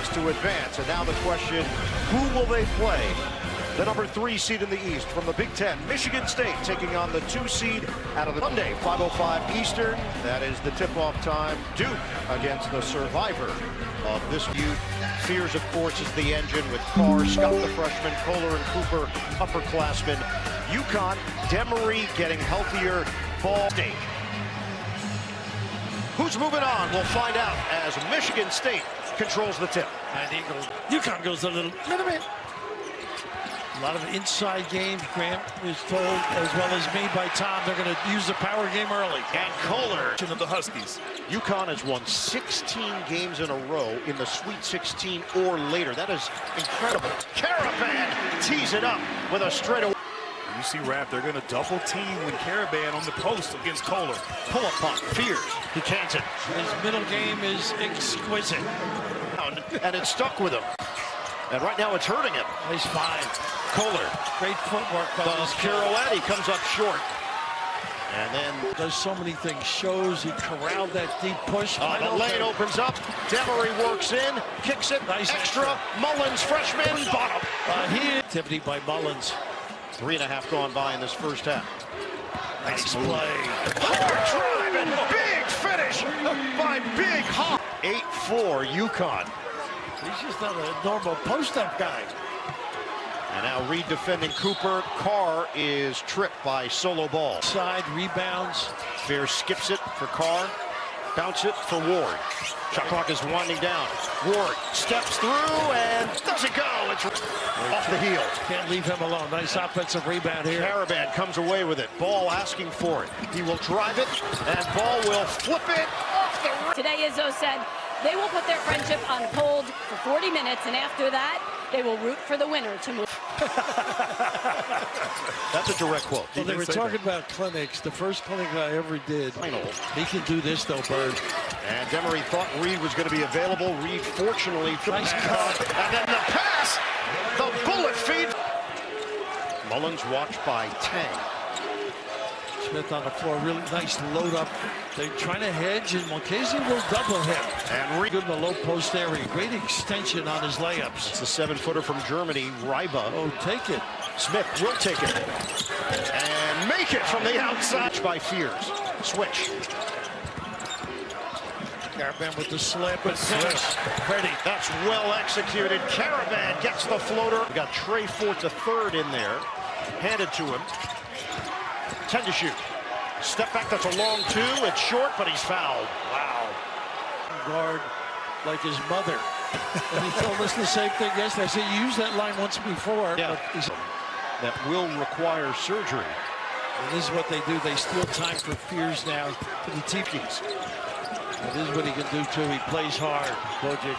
teams to advance. And now the question, who will they play? The number 3 seed in the East from the Big Ten, Michigan State, taking on the 2 seed out of the Monday, 5:05 Eastern. That is the tip-off time. Duke against the survivor of this feud. Fears, of course, is the engine with Carr, Scott the freshman, Kohler and Cooper, upperclassmen. UConn, Demery getting healthier. Ball State. Who's moving on? We'll find out as Michigan State controls the tip. And UConn goes a little bit. A lot of inside games, Grant was told, as well as me by Tom, they're going to use the power game early. And Kohler of the Huskies. UConn has won 16 games in a row in the Sweet 16 or later. That is incredible. Caravan tees it up with a straightaway. You see Rap, they're going to double team with Caravan on the post against Kohler. Pull-up punt, Fears, he can't it. His middle game is exquisite. And it stuck with him. And right now it's hurting him. Nice find. Kohler. Great footwork. The pirouette, he comes up short. And then does so many things. Shows he corralled that deep push. The lane opens up. Demery works in, kicks it. Nice extra. Mullins, freshman, bottom. Activity by Mullins. 3.5 gone by in this first half. Nice play. Hard drive and big finish by Big Hop. 8-4 UConn. He's just not a normal post-up guy. And now Reed defending Cooper. Carr is tripped by Solo Ball. Side rebounds. Fear skips it for Carr. Bounce it for Ward. Shot clock is winding down. Ward steps through and doesn't go. It's off the heel. Can't leave him alone. Nice offensive rebound here. Caravan comes away with it. Ball asking for it. He will drive it, and Ball will flip it off the rim. Today, Izzo said they will put their friendship on hold for 40 minutes, and after that, they will root for the winner to move. That's a direct quote. Well, they were talking about clinics. The first clinic I ever did. Final. He can do this, though, Bird. And Demery thought Reed was going to be available. Reed, fortunately, nice cut. And then the pass, the bullet feed. Mullins watched by Tang. Smith on the floor, really nice load up. They're trying to hedge, and Mulcahy will double him. And Reed good in the low post area. Great extension on his layups. It's a 7-footer from Germany, Reiba. Oh, take it. Smith will take it. And make it from the outside by Fears. Switch. Caravan with the slip and finish. Ready. That's well executed. Caravan gets the floater. We got Trey Forts, a third in there. Handed to him. 10 to shoot. Step back, that's a long 2. It's short, but he's fouled. Wow. Guard like his mother. And he told us the same thing yesterday. I said, you used that line once before. Yeah. But that will require surgery. And this is what they do. They steal time for Fears now for the Tikis. And this is what he can do, too. He plays hard. Bojic.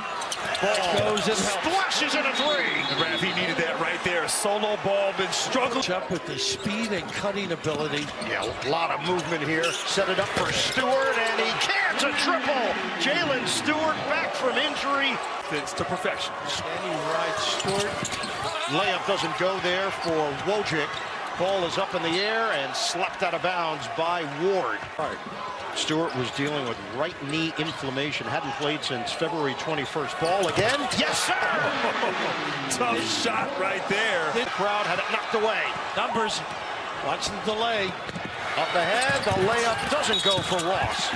Ball goes and splashes in a 3. And Raph, he needed that right there. Solo Ball been struggling. Up with the speed and cutting ability. Yeah, a lot of movement here. Set it up for Stewart, and he can't. A triple. Jalen Stewart back from injury. Fits to perfection. Standing right, Stewart. Layup doesn't go there for Wojcik. Ball is up in the air and slapped out of bounds by Ward. Stewart was dealing with right knee inflammation. Hadn't played since February 21st. Ball again. Yes, sir! Tough shot right there. The crowd had it knocked away. Numbers. Watch the delay. Up ahead, the layup doesn't go for Ross.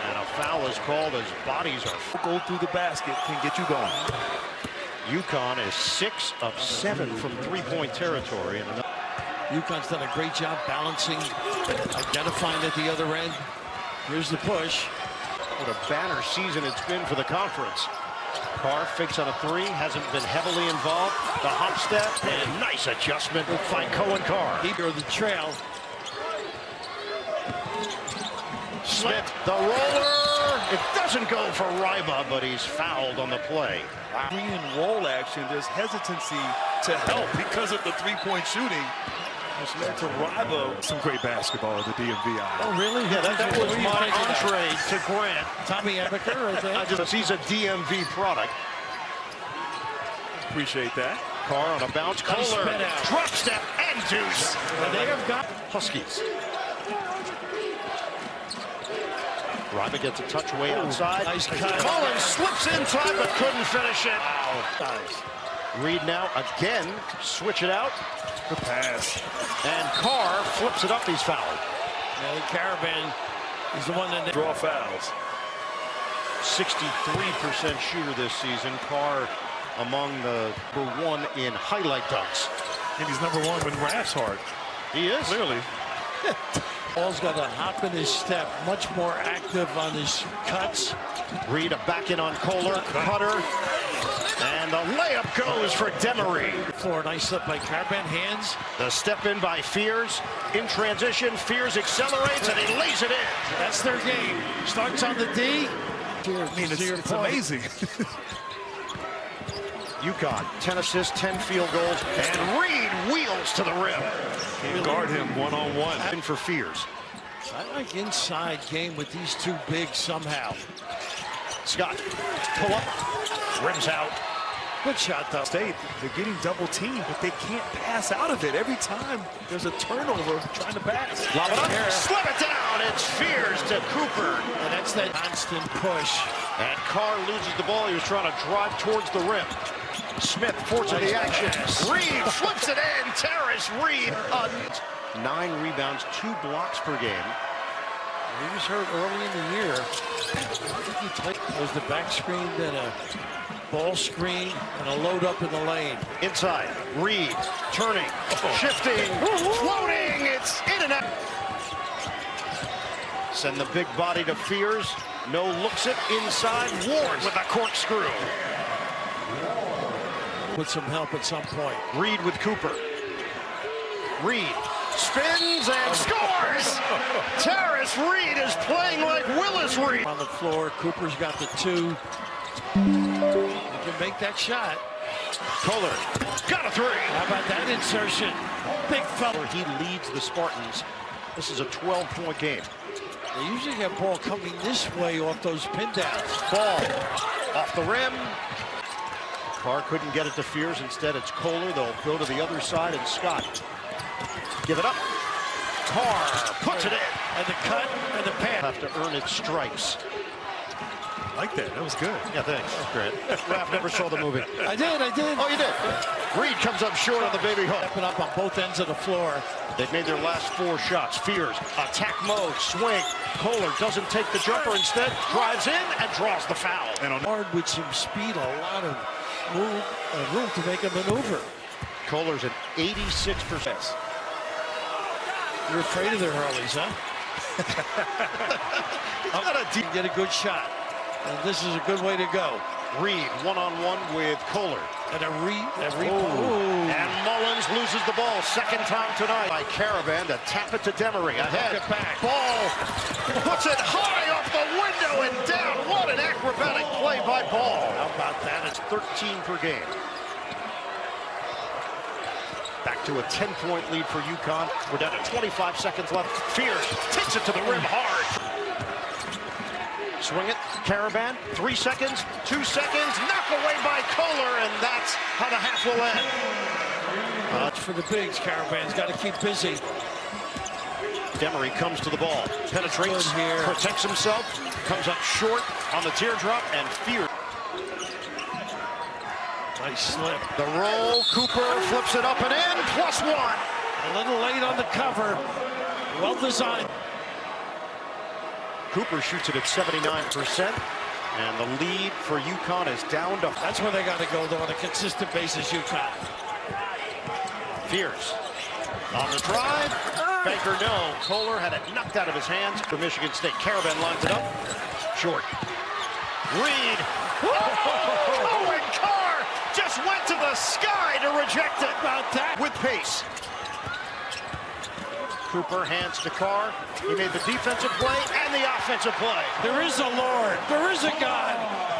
And a foul is called as bodies are... Go through the basket can get you going. UConn is 6 of 7 from three-point territory. And UConn's done a great job balancing, identifying at the other end. Here's the push. What a banner season it's been for the conference. Carr fakes on a 3, hasn't been heavily involved. The hop step, and nice adjustment by Cohen Carr. Or the trail. Smith, the roller. It doesn't go for Reiba, but he's fouled on the play. Bring in roll action, there's hesitancy to help because of the three-point shooting. Which led to Reiba. Some great basketball at the DMV. Oh, really? Yeah, that was my entree to Grant. Tommy Ebiker, I think. He's a DMV product. Appreciate that. Carr on a bounce. Kohler, drop step, and deuce. And they have got Huskies. Riva gets a touch way outside. Nice cut. Mullins slips inside but couldn't finish it. Wow. Nice. Reed now again, switch it out. Good pass. And Carr flips it up, he's fouled. Yeah, Caravan is the one that Draw fouls. 63% shooter this season. Carr among the number one in highlight dunks. And he's number one when Raph's hard. He is. Clearly. Ball's got a hop in his step, much more active on his cuts. Reed a back in on Kohler, cutter, and the layup goes for Demery. Floor, nice slip by Caravan, hands. The step in by Fears. In transition, Fears accelerates and he lays it in. That's their game. Starts on the D. I mean, it's amazing. UConn, 10 assists, 10 field goals, and Reed wheels to the rim. Can't guard him one-on-one. In for Fears. I like inside game with these two bigs somehow. Scott, pull up, rims out. Good shot, though. State, they're getting double teamed, but they can't pass out of it. Every time there's a turnover trying to pass. Lob it up, slip it down. It's Fears to Cooper. And that's that constant push. And Carr loses the ball. He was trying to drive towards the rim. Smith forcing the action. Reed flips it in. Terrace Reed. 9 rebounds, 2 blocks per game. He was hurt early in the year. It was the back screen, then a ball screen, and a load up in the lane. Inside, Reed turning, shifting, floating. It's in and out. Send the big body to Fears. No looks it inside. Ward with a corkscrew. With some help at some point. Reed with Cooper. Reed spins and scores! Terrace Reed is playing like Willis Reed. On the floor, Cooper's got the 2. He can make that shot. Kohler got a 3. How about that insertion? Big fella. He leads the Spartans. This is a 12-point game. They usually get ball coming this way off those pin downs. Ball off the rim. Carr couldn't get it to Fears. Instead, it's Kohler. They'll go to the other side, and Scott give it up. Carr puts it in. And the cut and the pass. Have to earn its stripes. I like that. That was good. Yeah, thanks. That's great. Raph never saw the movie. I did. Oh, you did? Reed comes up short on the baby hook. Stepping up on both ends of the floor. They've made their last 4 shots. Fears, attack mode, swing. Kohler doesn't take the jumper. Instead, drives in and draws the foul. And on Hard with some speed, a lot of room to make a maneuver. Kohler's at 86%. You're afraid of the Hurleys, huh? Get a good shot. And this is a good way to go. Reed one-on-one with Kohler. And And Mullins loses the ball. Second time tonight by Caravan to tap it to Demery. Ahead. It back. Ball puts it high off the window and down. What an acrobatic play by Ball. How about that? It's 13 per game. Back to a 10-point lead for UConn. We're down to 25 seconds left. Fears takes it to the rim hard. Swing it, Caravan, 3 seconds, 2 seconds, knock away by Kohler, and that's how the half will end. For the bigs, Caravan's got to keep busy. Demery comes to the ball, penetrates, here. protects himself, comes up short on the teardrop, and Fears. Nice slip. The roll, Cooper flips it up and in, +1. A little late on the cover. Well designed. Cooper shoots it at 79%, and the lead for UConn is down to... That's where they got to go, though, on a consistent basis, UConn. Fears on the drive. Baker, no. Kohler had it knocked out of his hands for Michigan State. Caravan lines it up. Short. Reed. Oh, and Carr just went to the sky to reject it. About that. With pace. Cooper hands to Carr. He made the defensive play and the offensive play. There is a Lord. There is a God.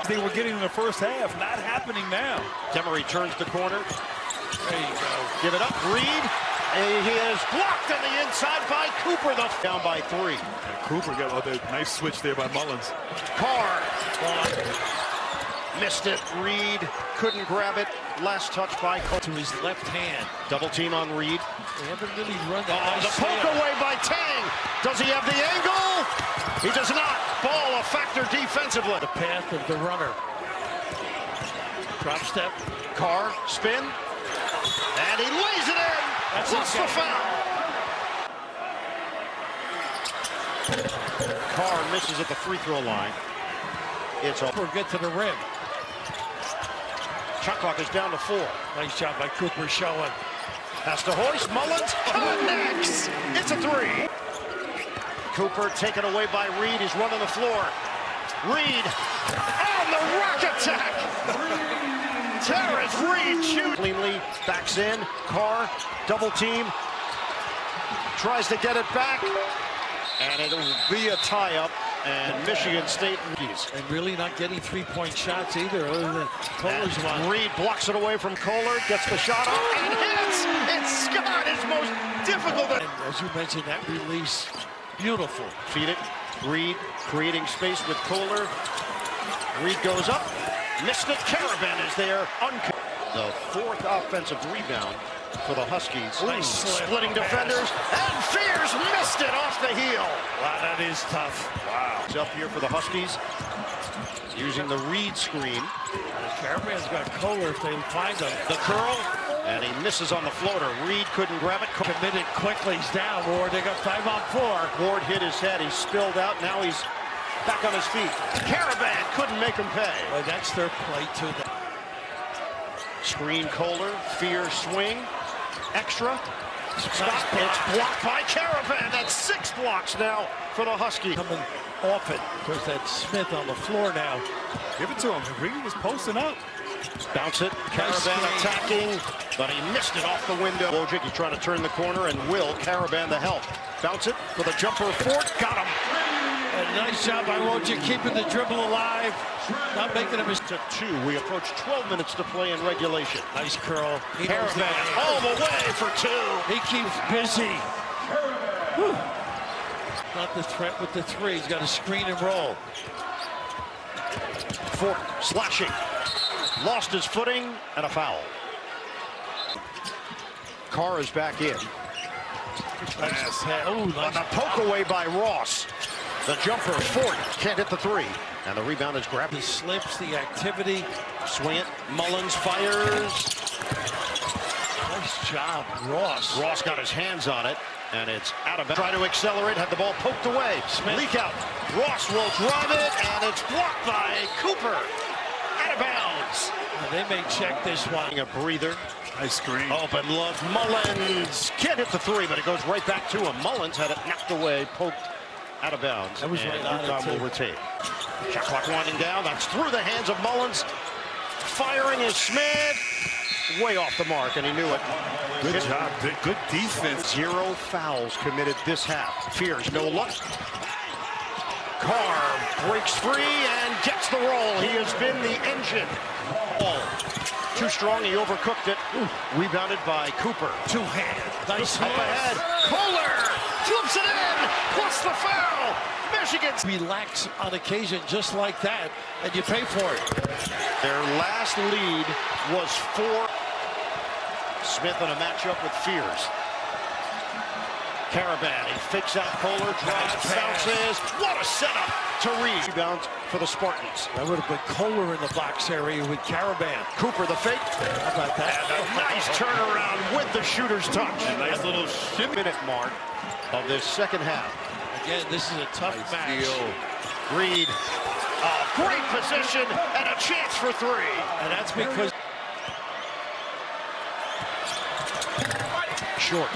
they were getting in the first half, not happening now. Demery turns the corner. There you go. Give it up, Reed. He is blocked on the inside by Cooper. Down by 3. And Cooper got a nice switch there by Mullins. Carr missed it. Reed couldn't grab it. Last touch by Cole. To his left hand. Double team on Reed. They haven't really run that. The poke away by Tang. Does he have the angle? He does not. Ball a factor defensively. The path of the runner. Drop step. Carr, spin. And he lays it in. That's Plus the foul. Carr misses at the free throw line. It's over. Get to the rim. Shot clock is down to 4. Nice job by Cooper showing. Has to hoist. Mullins connects. It's a 3. Cooper taken away by Reed. He's running the floor. Reed on the rock attack. Terrence Reed shoots. Cleanly backs in. Carr double team. Tries to get it back. And it'll be a tie-up. And Michigan State and really not getting three-point shots either, other than Kohler's one. Reed blocks it away from Kohler, gets the shot off, and hits! It's Scott, his most difficult. And as you mentioned, that release, beautiful. Feed it. Reed creating space with Kohler. Reed goes up. Missed it. Caravan is there. The 4th offensive rebound for the Huskies. Nice splitting defenders. And Fears missed it off the heel. Wow, that is tough. Wow. It's up here for the Huskies. Using the Reed screen. Caravan's got Kohler if they find him. The curl. And he misses on the floater. Reed couldn't grab it. Committed quickly. He's down. Ward, they got 5 on 4. Ward hit his head. He spilled out. Now he's back on his feet. Caravan couldn't make him pay. Well, that's their play too. Screen Kohler. Fear swing. Extra. Scott, it's blocked by Caravan. That's 6 blocks now for the Huskies. Coming off it. There's that Smith on the floor now. Give it to him. Reed was posting up. Bounce it. Caravan attacking, but he missed it off the window. Wojcik, he's trying to turn the corner, and will Caravan the help. Bounce it for the jumper. Fort got him. A nice job by Wojcik keeping the dribble alive. Not making a mistake. To 2. We approach 12 minutes to play in regulation. Nice curl. Caravan all the way for 2. He keeps busy. Whew. Not the threat with the 3. He's got a screen and roll. Fort slashing. Lost his footing and a foul. Carr is back in. Nice. Oh, nice. A poke away by Ross. The jumper, Fort can't hit the 3. And the rebound is grabbed. The slips, the activity. Swing it. Mullins fires. Nice job, Ross. Ross got his hands on it, and it's out of bounds. Try to accelerate, had the ball poked away. Smith. Leak out. Ross will drive it, and it's blocked by Cooper. Out of bounds. Now, they may check this one. A breather. Nice screen. Open look. Mullins can't hit the 3, but it goes right back to him. Mullins had it knocked away, poked out of bounds. That was and right on it, UConn will too. retain. Shot clock winding down. That's through the hands of Mullins. Firing is Smith. Way off the mark, and he knew it. Good job. Good defense. 0 fouls committed this half. Fears no luck. Carr breaks free and gets the roll. He has been the engine. Ball. Too strong. He overcooked it. Rebounded by Cooper. Two-hand. Nice Up ahead. Kohler flips it in. Plus the foul. Michigan. Relax on occasion just like that, and you pay for it. Their last lead was 4. Smith in a matchup with Fears. Caravan, he fakes out Kohler, drives, bounces. What a setup to Reed. Rebounds for the Spartans. That would have been Kohler in the box area with Caravan. Cooper, the fake. How about that? And a nice turnaround with the shooter's touch. A nice little shimmy. Minute mark of this second half. Again, this is a tough match. Reed, a great position and a chance for 3. And that's because Short.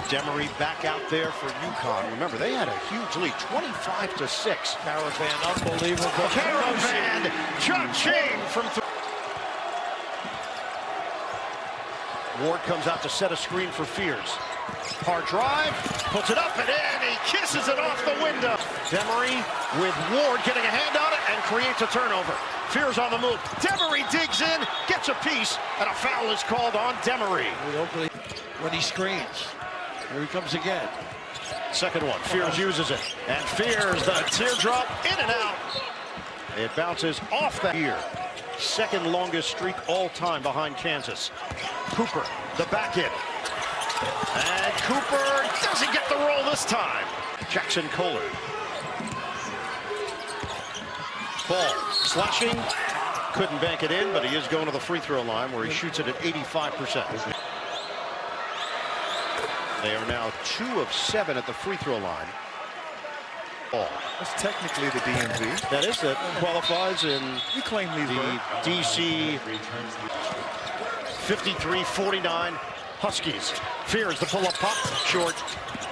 Demery back out there for UConn. Remember, they had a huge lead, 25-6. Caravan, unbelievable. Caravan, cha-ching from 3. Ward comes out to set a screen for Fears. Hard drive, puts it up and in. He kisses it off the window. Demery with Ward getting a hand on it and creates a turnover. Fears on the move. Demery digs in, gets a piece, and a foul is called on Demery. When he screens. Here he comes again. Second one, Fears uses it. And Fears, the teardrop, in and out. It bounces off the ear. Second longest streak all time behind Kansas. Cooper, the back end. And Cooper doesn't get the roll this time. Jackson Kohler. Ball slashing. Couldn't bank it in, but he is going to the free throw line where he shoots it at 85%. They are now 2 of 7 at the free throw line. Ball. That's technically the DMV. That is, that qualifies in We claim the Leesburg. DC 53-49 Huskies. Fears the pull-up pop, short,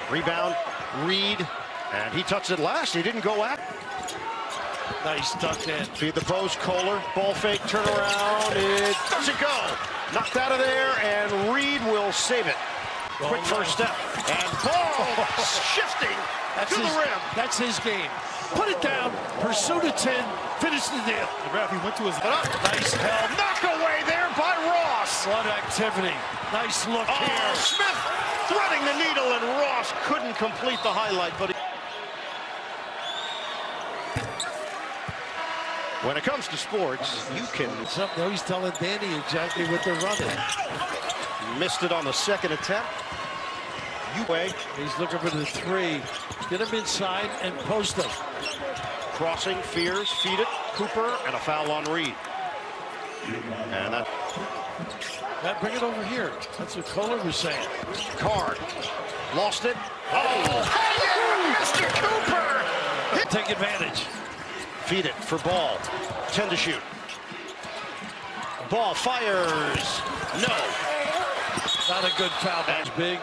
rebound, Reed, and he touched it last. He didn't go at. Nice duck in. Feed the post, Kohler, ball fake, turnaround, it doesn't go. Knocked out of there, and Reed will save it. Quick first step, and ball shifting to the rim. That's his game. Put it down, pursue the 10, finish the deal. He went to his Nice help, knock away there by Ross. What activity. Nice look Oh, here. Smith threading the needle, and Ross couldn't complete the highlight, but when it comes to sports, you can. Something he's telling Danny exactly what they're running. Missed it on the second attempt. He's looking for the 3. Get him inside and post him. Crossing, Fears, feed it, Cooper, and a foul on Reed. And that Bring it over here. That's what Kohler was saying. Card lost it. Oh, Mr. Cooper! Take advantage. Feed it for Ball. 10 to shoot. Ball fires. No. Not a good foul. That's big.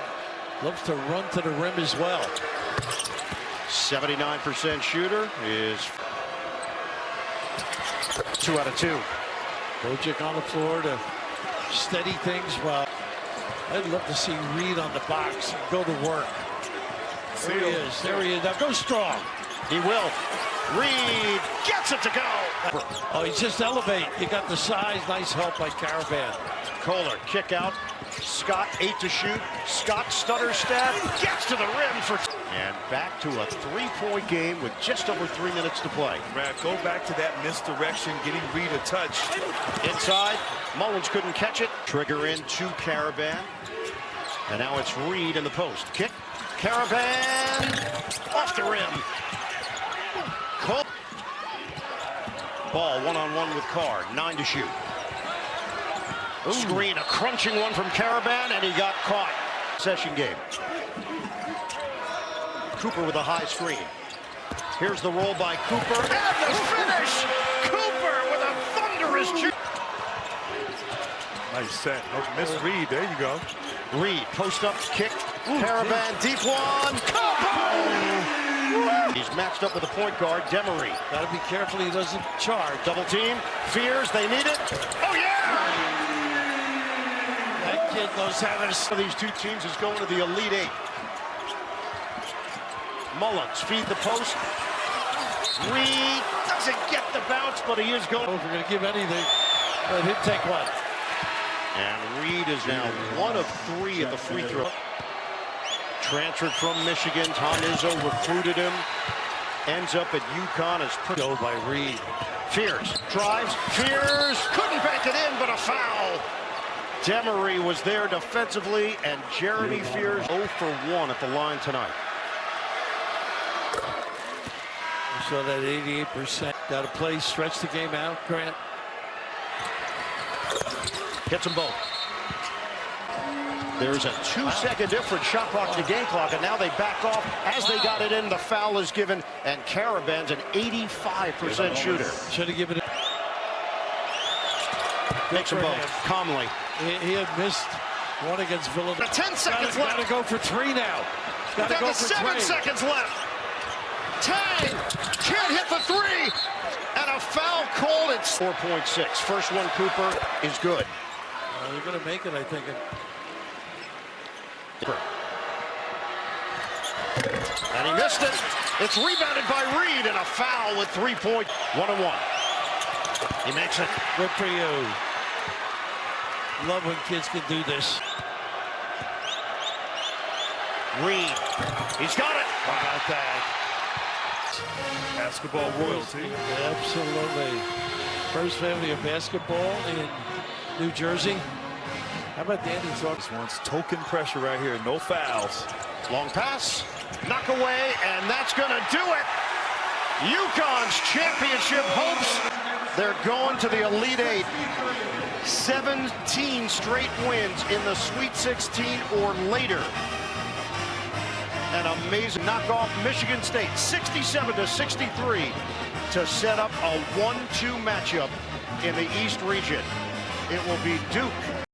Loves to run to the rim as well. 79% shooter is 2 out of 2. Bojic on the floor to steady things. Well, I'd love to see Reed on the box and go to work. There he is. There he is. Now go strong. He will. Reed gets it to go. Oh, he's just elevate. You got the size. Nice help by Caravan. Kohler, kick out. Scott, 8 to shoot. Scott stutter step, gets to the rim for. And back to a 3-point game with just over 3 minutes to play. Brad, go back to that misdirection, getting Reed a touch. Inside, Mullins couldn't catch it. Trigger in to Caravan. And now it's Reed in the post. Kick. Caravan off the rim. Cole. Ball one-on-one with Carr. 9 to shoot. Screen, a crunching one from Caravan, and he got caught. Session game. Cooper with a high screen. Here's the roll by Cooper, and the finish! Cooper with a thunderous shoot. Nice set. Miss Reed, there you go. Reed, post up, kick. Caravan, deep one. Kaboom! He's matched up with a point guard, Demery. Got to be careful he doesn't charge. Double team, Fears, they need it. Oh, yeah! That kid knows how to. These two teams is going to the Elite 8. Mullins, feed the post. Reed doesn't get the bounce, but he is going. If we're going to give anything, let him take one. And Reed is now 1 of 3 at the free throw. Transferred from Michigan. Tom Izzo recruited him. Ends up at UConn as Go by Reed. Fears drives. Fears couldn't bank it in, but a foul. Demery was there defensively, and Jeremy Fears 0 for 1 at the line tonight. We saw that 88%. Got to play, stretch the game out, Grant. Hits them both. There's a 2-second difference, shot clock to game clock, and now they back off as they got it in. The foul is given, and Caravan's an 85% shooter. Should have given it. Makes them both calmly. He had missed one against Villanova. 10 seconds left. Got to go for 3 now. Got to go for 7 3. seconds left. Tang can't hit the 3, and a foul called. It's 4.6. First one, Cooper, is good. They're going to make it, I think. And he missed it. It's rebounded by Reed, and a foul with 3-point. 1-1. He makes it. Good for you. Love when kids can do this. Reed, he's got it. How about that? Basketball royalty. Absolutely. First family of basketball in New Jersey. How about Danny talks? Wants token pressure right here. No fouls. Long pass. Knock away, and that's going to do it. UConn's championship hopes. They're going to the Elite Eight. 17 straight wins in the Sweet 16 or later. An amazing knockoff Michigan State, 67-63, to set up a 1-2 matchup in the East region. It will be Duke